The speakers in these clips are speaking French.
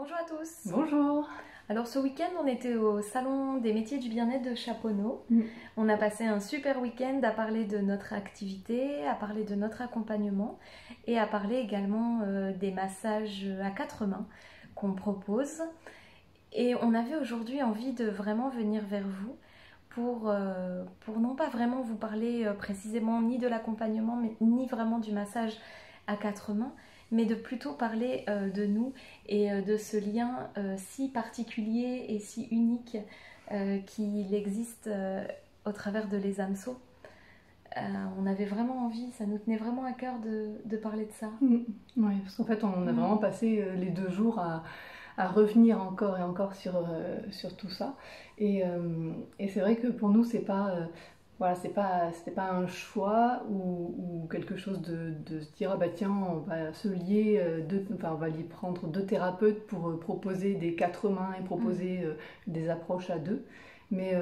Bonjour à tous. Bonjour. Alors ce week-end on était au salon des métiers du bien-être de Chaponneau. On a passé un super week-end à parler de notre activité, à parler de notre accompagnement et à parler également des massages à quatre mains qu'on propose. Et on avait aujourd'hui envie de vraiment venir vers vous pour non pas vraiment vous parler précisément ni de l'accompagnement ni vraiment du massage à quatre mains, mais de plutôt parler de nous et de ce lien si particulier et si unique qu'il existe au travers de les hameçons. On avait vraiment envie, ça nous tenait vraiment à cœur de parler de ça. Oui, parce qu'en fait on a vraiment passé les 2 jours à revenir encore et encore sur tout ça. Et c'est vrai que pour nous c'est pas... Voilà, c'était pas un choix ou quelque chose de se dire ah bah tiens on va se lier, on va y prendre 2 thérapeutes pour proposer des 4 mains et proposer des approches à 2. Mais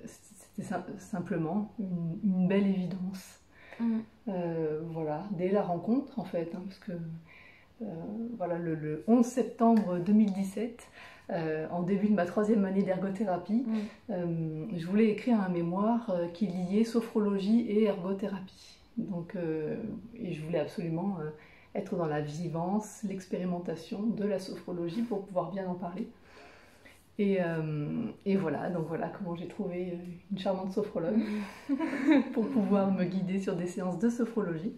c'était simplement une belle évidence. Voilà, dès la rencontre en fait, hein, parce que voilà, le 11 septembre 2017, en début de ma 3e année d'ergothérapie, je voulais écrire un mémoire qui liait sophrologie et ergothérapie. Donc, et je voulais absolument être dans la vivance, l'expérimentation de la sophrologie pour pouvoir bien en parler. Et voilà, donc voilà comment j'ai trouvé une charmante sophrologue pour pouvoir me guider sur des séances de sophrologie.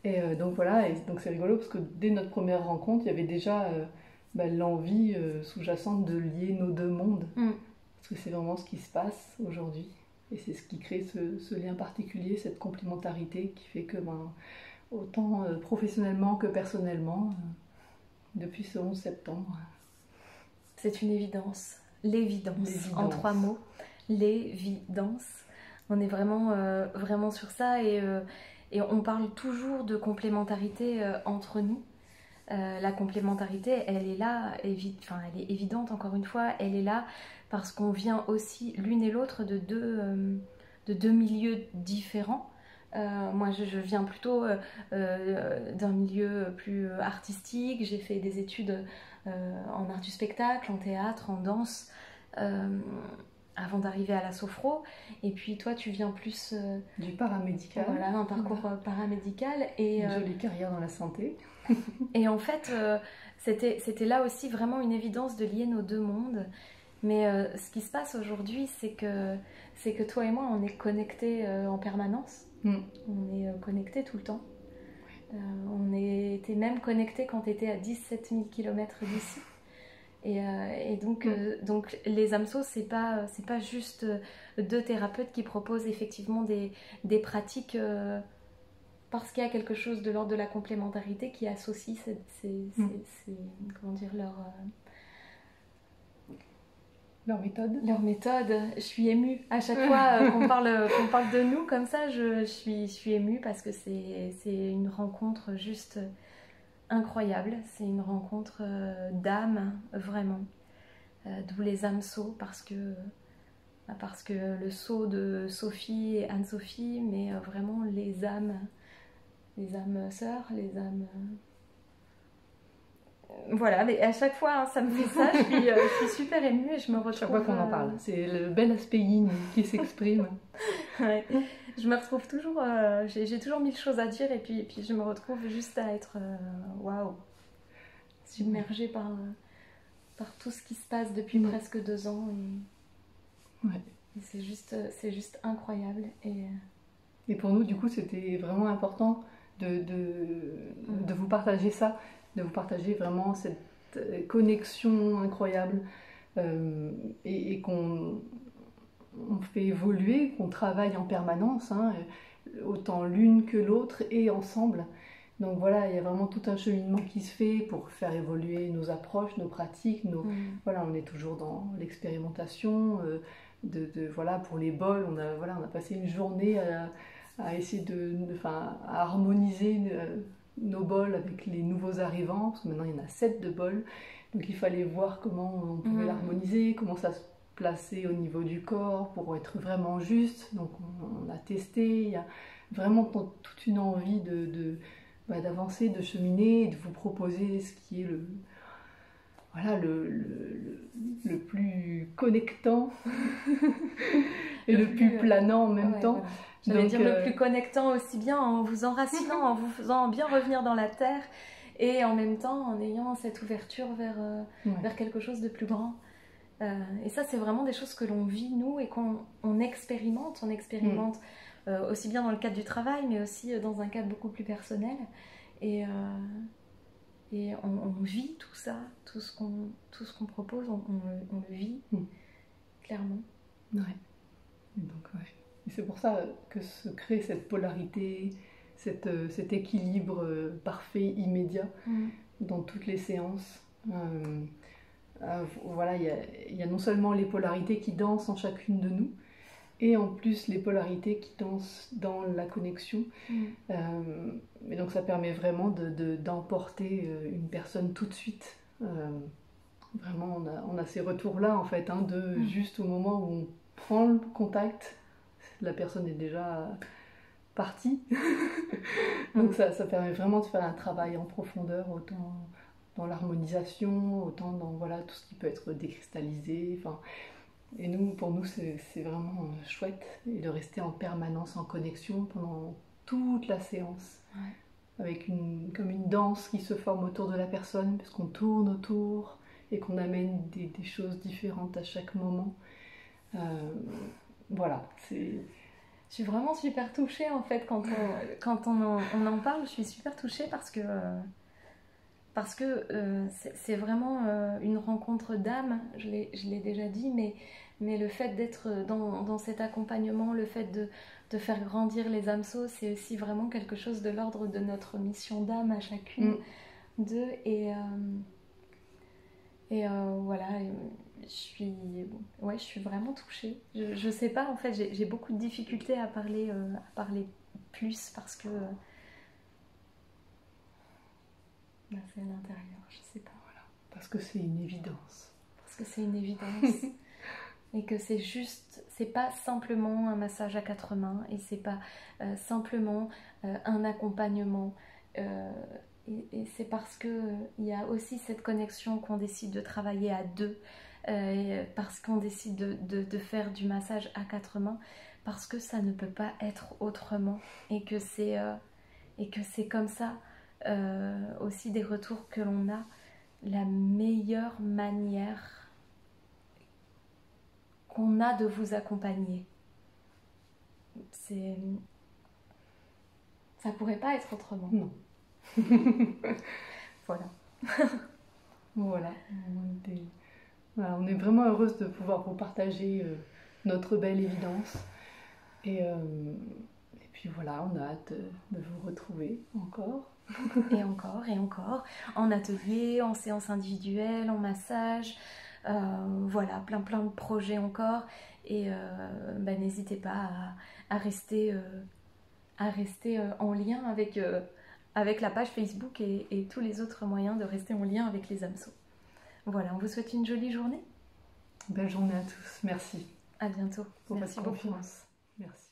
Et donc voilà, et donc c'est rigolo parce que dès notre première rencontre, il y avait déjà l'envie sous-jacente de lier nos 2 mondes. Parce que c'est vraiment ce qui se passe aujourd'hui. Et c'est ce qui crée ce lien particulier, cette complémentarité qui fait que autant professionnellement que personnellement, depuis ce 11 septembre. C'est une évidence, l'évidence, en 3 mots, l'évidence. On est vraiment, vraiment sur ça et on parle toujours de complémentarité entre nous. La complémentarité, elle est là, elle est évidente encore une fois, elle est là parce qu'on vient aussi l'une et l'autre de deux milieux différents. Moi je viens plutôt d'un milieu plus artistique, j'ai fait des études en art du spectacle, en théâtre, en danse, avant d'arriver à la sophro. Et puis toi tu viens plus du paramédical. Voilà, un parcours paramédical et une jolie carrière dans la santé. Et en fait c'était là aussi vraiment une évidence de lier nos 2 mondes. Mais ce qui se passe aujourd'hui, c'est que toi et moi on est connectés en permanence. On est connectés tout le temps. On était même connectés quand tu étais à 17 000 km d'ici. Et donc les hameçons, c'est pas juste 2 thérapeutes qui proposent effectivement des pratiques parce qu'il y a quelque chose de l'ordre de la complémentarité qui associe comment dire, leur méthode. Leur méthode. Je suis émue à chaque fois qu'on parle de nous comme ça. Je suis émue parce que c'est une rencontre juste incroyable. C'est une rencontre d'âme, vraiment. D'où les hameçons, parce que le saut de Sophie et Anne-Sophie, mais vraiment les âmes sœurs, les âmes... Voilà, mais à chaque fois hein, ça me fait ça, je suis super émue et je me retrouve... Chaque fois qu'on en parle, c'est le bel aspect yin qui s'exprime. Ouais. Je me retrouve toujours, j'ai toujours 1000 choses à dire et puis je me retrouve juste à être waouh, submergée par tout ce qui se passe depuis presque 2 ans. Et c'est juste incroyable. Et pour nous, du coup, c'était vraiment important de vous partager ça, de vous partager vraiment cette connexion incroyable et qu'on fait évoluer, qu'on travaille en permanence, hein, autant l'une que l'autre et ensemble. Donc voilà, il y a vraiment tout un cheminement qui se fait pour faire évoluer nos approches, nos pratiques. Voilà, on est toujours dans l'expérimentation. Voilà, pour les bols, on a passé une journée à essayer à harmoniser nos bols avec les nouveaux arrivants, parce que maintenant il y en a 7 de bols. Donc il fallait voir comment on pouvait l'harmoniser, comment ça se plaçait au niveau du corps pour être vraiment juste. Donc on a testé, il y a vraiment toute une envie d'avancer, de cheminer et de vous proposer ce qui est voilà, le plus connectant et le plus planant en même temps. Voilà. J'allais dire le plus connectant aussi bien en vous enracinant, en vous faisant bien revenir dans la terre et en même temps en ayant cette ouverture vers quelque chose de plus grand. Et ça, c'est vraiment des choses que l'on vit, nous, et qu'on expérimente. On expérimente aussi bien dans le cadre du travail, mais aussi dans un cadre beaucoup plus personnel. Et on vit tout ça, tout ce qu'on propose, on le vit, clairement. Ouais. Donc, ouais. Et c'est pour ça que se crée cette polarité, cet équilibre parfait, immédiat, dans toutes les séances. Voilà, il y a non seulement les polarités qui dansent en chacune de nous, et en plus les polarités qui dansent dans la connexion. Et donc ça permet vraiment d'emporter une personne tout de suite. Vraiment, on a ces retours-là, en fait, juste au moment où on prend le contact, la personne est déjà partie. Donc ça permet vraiment de faire un travail en profondeur, autant dans l'harmonisation, autant dans voilà, tout ce qui peut être décristallisé. Et pour nous, c'est vraiment chouette et de rester en permanence en connexion pendant toute la séance. Avec comme une danse qui se forme autour de la personne, parce qu'on tourne autour et qu'on amène des choses différentes à chaque moment. Voilà, c'est... Je suis vraiment super touchée en fait quand on en parle. Je suis super touchée parce que c'est vraiment une rencontre d'âme. Je l'ai déjà dit, mais le fait d'être dans cet accompagnement, le fait de faire grandir les hameçons, c'est aussi vraiment quelque chose de l'ordre de notre mission d'âme à chacune d'eux. Et voilà, je suis vraiment touchée. Je sais pas, en fait, j'ai beaucoup de difficultés à parler plus parce que c'est à l'intérieur, je sais pas. Voilà, parce que c'est une évidence. Parce que c'est une évidence. Et que c'est pas simplement un massage à 4 mains, et c'est pas simplement un accompagnement. Et c'est parce qu'il y a aussi cette connexion qu'on décide de travailler à 2, parce qu'on décide de faire du massage à 4 mains, parce que ça ne peut pas être autrement, et que c'est comme ça aussi des retours que l'on a, la meilleure manière qu'on a de vous accompagner. Ça pourrait pas être autrement. Non. Voilà. Voilà. On est vraiment heureuse de pouvoir vous partager notre belle évidence. Et puis voilà, on a hâte de vous retrouver encore. Et encore, en atelier, en séance individuelle, en massage, voilà, plein de projets encore. Et n'hésitez pas à rester en lien avec la page Facebook et tous les autres moyens de rester en lien avec les hameçons. Voilà, on vous souhaite une jolie journée. Belle journée à tous, merci. À bientôt. Pour Merci votre beaucoup. confiance. Merci.